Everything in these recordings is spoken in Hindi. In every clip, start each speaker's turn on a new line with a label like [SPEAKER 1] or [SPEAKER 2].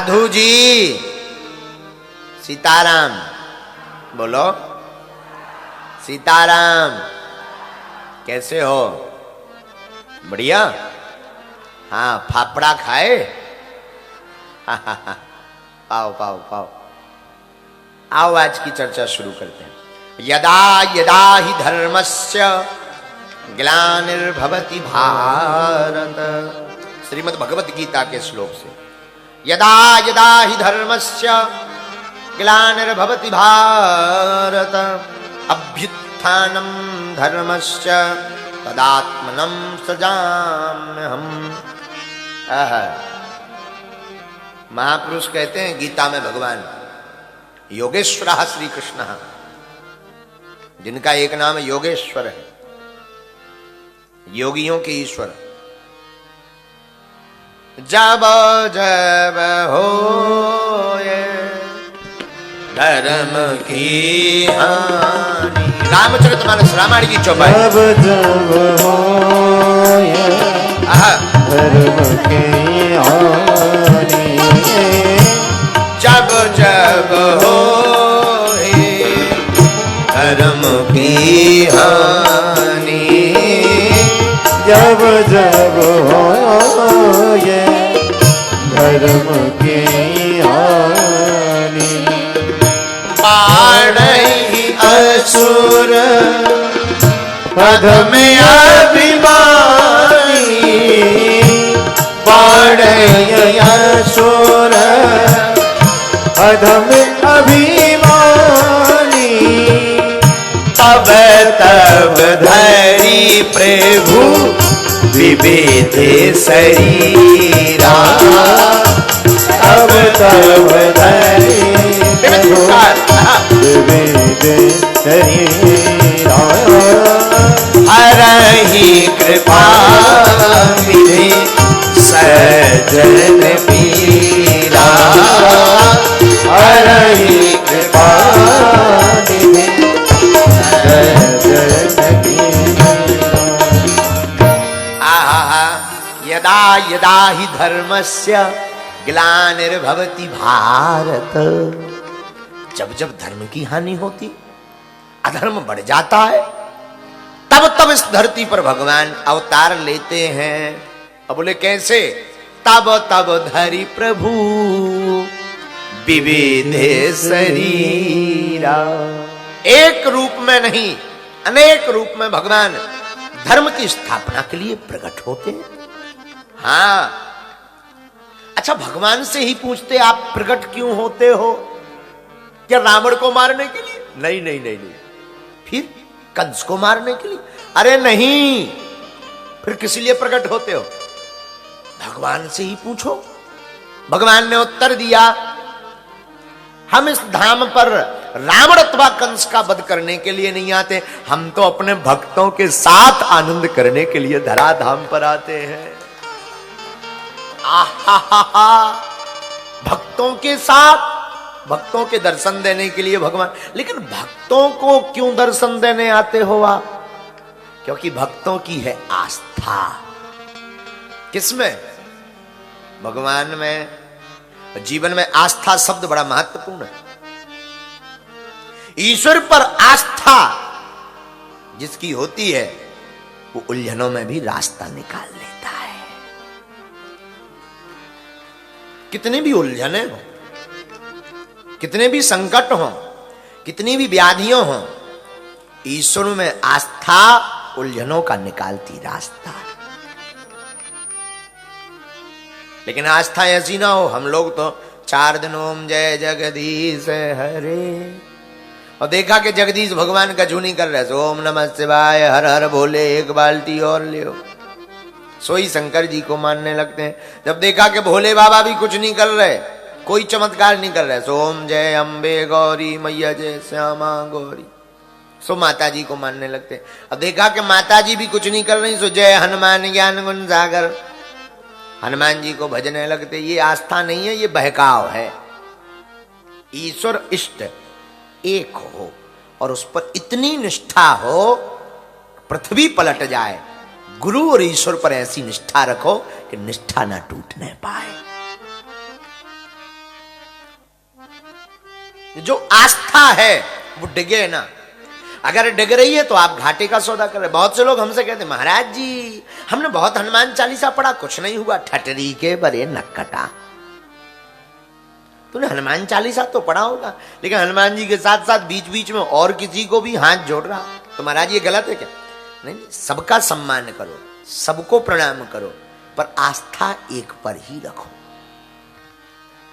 [SPEAKER 1] साधु जी सीताराम बोलो। सीताराम कैसे हो? बढ़िया। हाँ फाफड़ा खाए? पाओ पाओ पाओ। आओ आज की चर्चा शुरू करते हैं। यदा यदा हि धर्मस्य ग्लानिर्भवति भारत, श्रीमद् भगवत गीता के श्लोक से। यदा यदा हि धर्मस्य ग्लानिर्भवति भारत अभ्युत्थानं धर्मस्य तदात्मनं सृजाम्यहम्। महापुरुष कहते हैं गीता में भगवान योगेश्वरः श्री कृष्ण, जिनका एक नाम योगेश्वर है, योगियों के ईश्वर। जब जब हो धर्म की हानि, रामचरितमानस रामायण की चौपाई।
[SPEAKER 2] जब जब हो धर्म की हानि,
[SPEAKER 1] जब जब हो धर्म की हानि,
[SPEAKER 2] जब जब हो ये धर्म की हानि,
[SPEAKER 1] बाढ़ई असुर
[SPEAKER 2] अधम अभिमानी, बाढ़ई असुर अधम अभिमानी,
[SPEAKER 1] तब तब धरी प्रभु विविध शरीरा,
[SPEAKER 2] तब तब धरी विविध शरीरा,
[SPEAKER 1] हरहि कृपा विधि सजन पीरा,
[SPEAKER 2] हरहि कृपा निधि सजन पीरा।
[SPEAKER 1] आहा यदा यदा हि धर्मस्य ग्लानिर्भवति भारत, जब जब धर्म की हानि होती, अधर्म बढ़ जाता है, तब तब इस धरती पर भगवान अवतार लेते हैं। अब बोले कैसे? तब तब धरि प्रभु विविध शरीरा, एक रूप में नहीं अनेक रूप में भगवान धर्म की स्थापना के लिए प्रकट होते हैं। हाँ, अच्छा भगवान से ही पूछते आप प्रकट क्यों होते हो? क्या रावण को मारने के लिए? नहीं नहीं नहीं नहीं। फिर कंस को मारने के लिए? अरे नहीं। फिर किस लिए प्रकट होते हो? भगवान से ही पूछो। भगवान ने उत्तर दिया, हम इस धाम पर रावण अथवा कंस का वध करने के लिए नहीं आते, हम तो अपने भक्तों के साथ आनंद करने के लिए धराधाम पर आते हैं। आहा, भक्तों के साथ, भक्तों के दर्शन देने के लिए भगवान। लेकिन भक्तों को क्यों दर्शन देने आते हो आप? क्योंकि भक्तों की है आस्था। किसमें? भगवान में। जीवन में आस्था शब्द बड़ा महत्वपूर्ण है। ईश्वर पर आस्था जिसकी होती है वो उलझनों में भी रास्ता निकाल लेता है। कितने भी उलझने हो, कितने भी संकट हो, कितनी भी व्याधियां हो, ईश्वर में आस्था उलझनों का निकालती रास्ता। लेकिन आस्था ऐसी ना हो, हम लोग तो 4 दिन ओम जय जगदीश हरे, और देखा कि जगदीश भगवान का जूनी कर रहे, ओम नमः शिवाय हर हर भोले एक बाल्टी और ले, सोई शंकर जी को मानने लगते हैं। जब देखा कि भोले बाबा भी कुछ नहीं कर रहे, कोई चमत्कार नहीं कर रहे, सो ओम जय अम्बे गौरी मैया जय श्यामा गौरी, सो माता जी को मानने लगते हैं। अब देखा कि माता जी भी कुछ नहीं कर रही, सो जय हनुमान ज्ञान गुण सागर, हनुमान जी को भजने लगते। ये आस्था नहीं है, ये बहकाव है। ईश्वर इष्ट एक हो और उस पर इतनी निष्ठा हो पृथ्वी पलट जाए। गुरु और ईश्वर पर ऐसी निष्ठा रखो कि निष्ठा ना टूटने पाए। जो आस्था है वो डिगे ना। अगर डिग रही है तो आप घाटे का सौदा कर रहे। बहुत से लोग हमसे कहते महाराज जी हमने बहुत हनुमान चालीसा पढ़ा, कुछ नहीं हुआ। ठटरी के बरे नक्कटा, तूने हनुमान चालीसा तो पढ़ा होगा, लेकिन हनुमान जी के साथ साथ बीच बीच में और किसी को भी हाथ जोड़ रहा, तो महाराज ये गलत है क्या? नहीं, सबका सम्मान करो, सबको प्रणाम करो, पर आस्था एक पर ही रखो।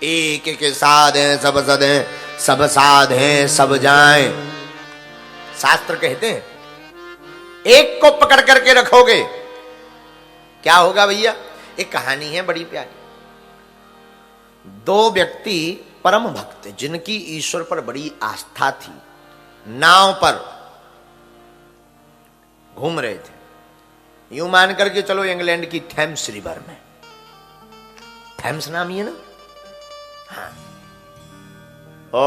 [SPEAKER 1] एक के साध हैं सब सद हैं, सब साध हैं सब जाएं, शास्त्र कहते हैं। एक को पकड़ करके रखोगे क्या होगा भैया? एक कहानी है बड़ी प्यारी। दो व्यक्ति परम भक्त जिनकी ईश्वर पर बड़ी आस्था थी, नाव पर घूम रहे थे। यूं मान करके चलो इंग्लैंड की थेम्स रिवर में, थेम्स नाम ही है ना, हाँ, ओ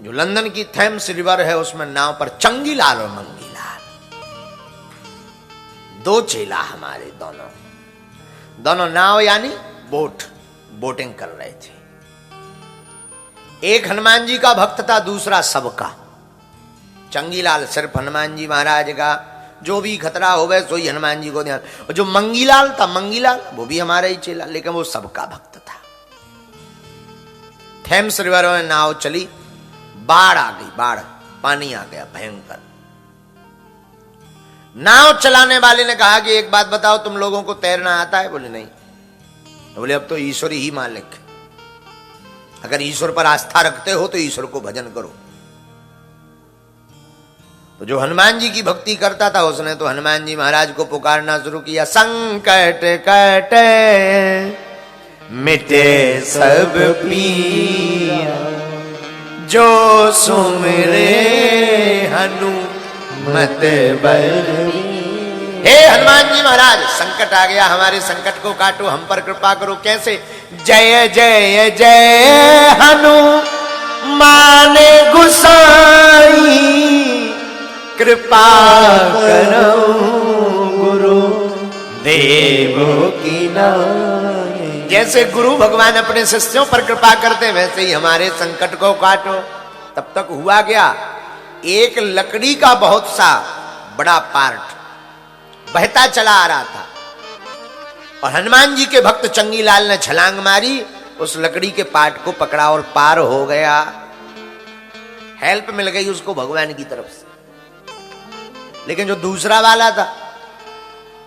[SPEAKER 1] जो लंदन की थेम्स रिवर है उसमें नाव पर चंगीलाल और मंगीलाल, दो चेला हमारे, दोनों नाव यानी बोटिंग कर रहे थे। एक हनुमान जी का भक्त था, दूसरा सबका। चंगीलाल सिर्फ हनुमान जी महाराज का, जो भी खतरा हो गए सोई हनुमान जी को ध्यान। और जो मंगीलाल था, मंगीलाल वो भी हमारा ही चेला, लेकिन वो सबका भक्त था। थेम्स रिवर में नाव चली, बाढ़ आ गई, बाढ़, पानी आ गया भयंकर। नाव चलाने वाले ने कहा कि एक बात बताओ, तुम लोगों को तैरना आता है? बोले नहीं। बोले अब तो ईश्वर ही मालिक, अगर ईश्वर पर आस्था रखते हो तो ईश्वर को भजन करो। तो जो हनुमान जी की भक्ति करता था उसने तो हनुमान जी महाराज को पुकारना शुरू किया। संकट कटे मिटे सब पीरा, जो सुमिरे हनुमत बलवीर। हे हनुमान जी महाराज, संकट आ गया, हमारे संकट को काटो, हम पर कृपा करो। कैसे? जय जय जय हनुमान गुसाई, कृपा करो गुरु देवो की नाई। जैसे गुरु भगवान अपने शिष्यों पर कृपा करते वैसे ही हमारे संकट को काटो। तब तक हुआ क्या, एक लकड़ी का बहुत सा बड़ा पार्ट बहता चला आ रहा था और हनुमान जी के भक्त चंगीलाल ने छलांग मारी, उस लकड़ी के पार्ट को पकड़ा और पार हो गया। हेल्प मिल गई उसको भगवान की तरफ से। लेकिन जो दूसरा वाला था,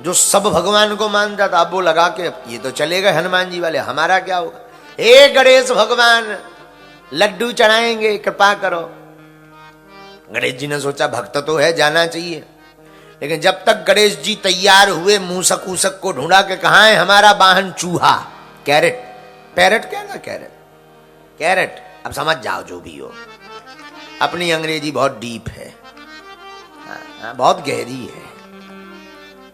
[SPEAKER 1] जो सब भगवान को मानता था, अब वो लगा के ये तो चले गए हनुमान जी वाले, हमारा क्या होगा? हे गणेश भगवान, लड्डू चढ़ाएंगे, कृपा करो। गणेश जी ने सोचा भक्त तो है, जाना चाहिए। लेकिन जब तक गणेश जी तैयार हुए, मूसक ऊसक को ढूंढा के कहां है हमारा वाहन चूहा, कैरेट, पैरट क्या ना, कैरेट, अब समझ जाओ जो भी हो। अपनी अंग्रेजी बहुत डीप है, बहुत गहरी है,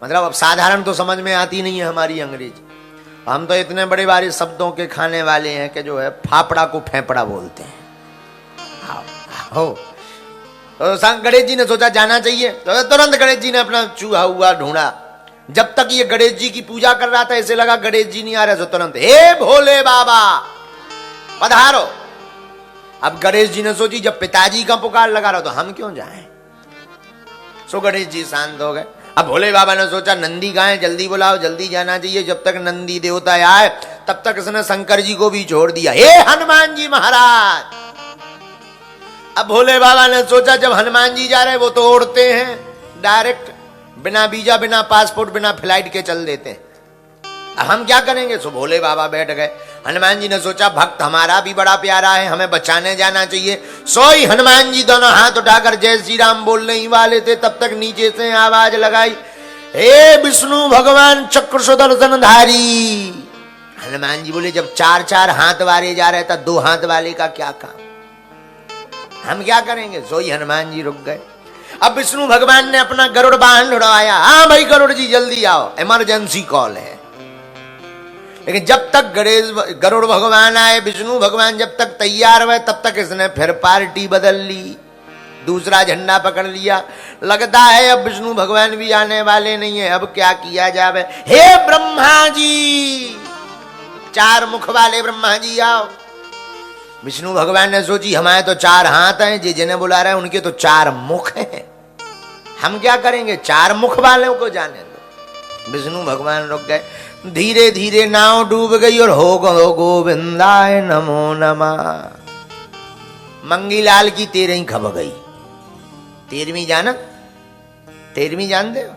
[SPEAKER 1] मतलब अब साधारण तो समझ में आती नहीं है हमारी अंग्रेजी। हम तो इतने बड़े बड़े शब्दों के खाने वाले हैं कि जो है फाफड़ा को फेफड़ा बोलते हैं। हो तो गणेश जी ने सोचा जाना चाहिए, तो तुरंत गणेश जी ने अपना चूहा हुआ ढूंढा। जब तक ये गणेश जी की पूजा कर रहा था, ऐसे लगा गणेश जी नहीं आ रहे, तो तुरंत हे भोले बाबा पधारो। अब गणेश जी ने सोची जब पिताजी का पुकार लगा रहा तो हम क्यों जाएं, सो गणेश जी शांत हो गए। अब भोले बाबा ने सोचा नंदी कहाँ है, जल्दी बुलाओ, जल्दी जाना चाहिए। जब तक नंदी देवता आए तब तक इसने शंकर जी को भी छोड़ दिया। हे हनुमान जी महाराज, अब भोले बाबा ने सोचा जब हनुमान जी जा रहे हैं वो तो उड़ते हैं डायरेक्ट, बिना वीजा, बिना पासपोर्ट, बिना फ्लाइट के चल देते हैं, अब हम क्या करेंगे? सो भोले बाबा बैठ गए। हनुमान जी ने सोचा भक्त हमारा भी बड़ा प्यारा है, हमें बचाने जाना चाहिए। सोई हनुमान जी दोनों हाथ उठाकर जय श्री राम बोलने ही वाले थे, तब तक नीचे से आवाज लगाई, हे विष्णु भगवान चक्र सुदर्शनधारी। हनुमान जी बोले जब 4-4 हाथ वाले जा रहे था, 2 हाथ वाले का क्या काम, हम क्या करेंगे? सोई हनुमान जी रुक गए। अब विष्णु भगवान ने अपना गरुड़ वाहन उड़वाया। हाँ भाई गरुड़ जी जल्दी आओ, इमरजेंसी कॉल है। लेकिन जब तक गरुड़ भगवान आए, विष्णु भगवान जब तक तैयार हुए, तब तक इसने फिर पार्टी बदल ली, दूसरा झंडा पकड़ लिया। लगता है अब विष्णु भगवान भी आने वाले नहीं है, अब क्या किया जाए? हे ब्रह्मा जी, 4 मुख वाले ब्रह्मा जी आओ। विष्णु भगवान ने सोची हमारे तो 4 हाथ हैं, जी जिन्हें बुला रहे हैं उनके तो 4 मुख हैं, हम क्या करेंगे, 4 मुख वालों को जाने दो। विष्णु भगवान रुक गए। धीरे धीरे नाव डूब गई और हो गो गोविंदाय नमो नमः। मंगीलाल की 13वीं खब गई। 13वीं जाना, 13वीं जानते हो,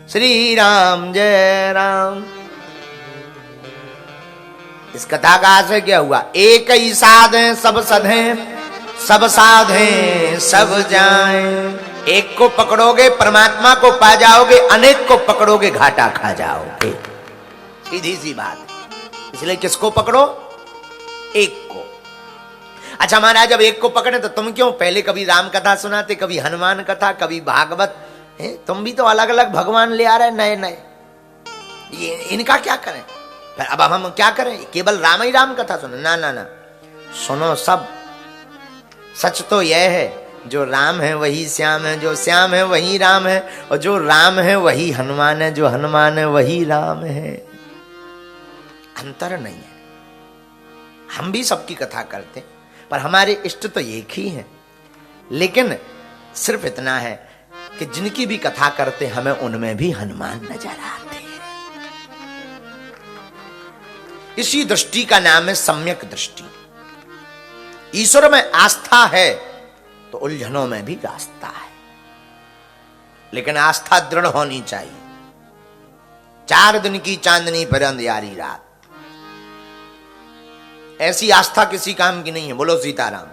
[SPEAKER 1] श्री राम जय राम। इस कथा का आशय क्या हुआ, एक ही साध है सब सधे, सब साधे सब जाए। एक को पकड़ोगे परमात्मा को पा जाओगे, अनेक को पकड़ोगे घाटा खा जाओगे, सीधी सी बात। इसलिए किसको पकड़ो, एक को। अच्छा महाराज जब एक को पकड़े तो तुम क्यों पहले कभी राम कथा सुनाते, कभी हनुमान कथा, कभी भागवत, तुम भी तो अलग अलग भगवान ले आ रहे नए नए, ये इनका क्या करें फिर। अब हम क्या करें, केवल राम ही राम कथा सुनो, ना ना ना, सुनो सब। सच तो यह है जो राम है वही श्याम है, जो श्याम है वही राम है, और जो राम है वही हनुमान है, जो हनुमान है वही राम है। अंतर नहीं है। हम भी सबकी कथा करते हैं पर हमारे इष्ट तो एक ही हैं, लेकिन सिर्फ इतना है कि जिनकी भी कथा करते हमें उनमें भी हनुमान नजर आते हैं। इसी दृष्टि का नाम है सम्यक दृष्टि। ईश्वर में आस्था है तो उलझनों में भी रास्ता है, लेकिन आस्था दृढ़ होनी चाहिए। 4 दिन की चांदनी पर अंधियारी रात, ऐसी आस्था किसी काम की नहीं है। बोलो सीताराम।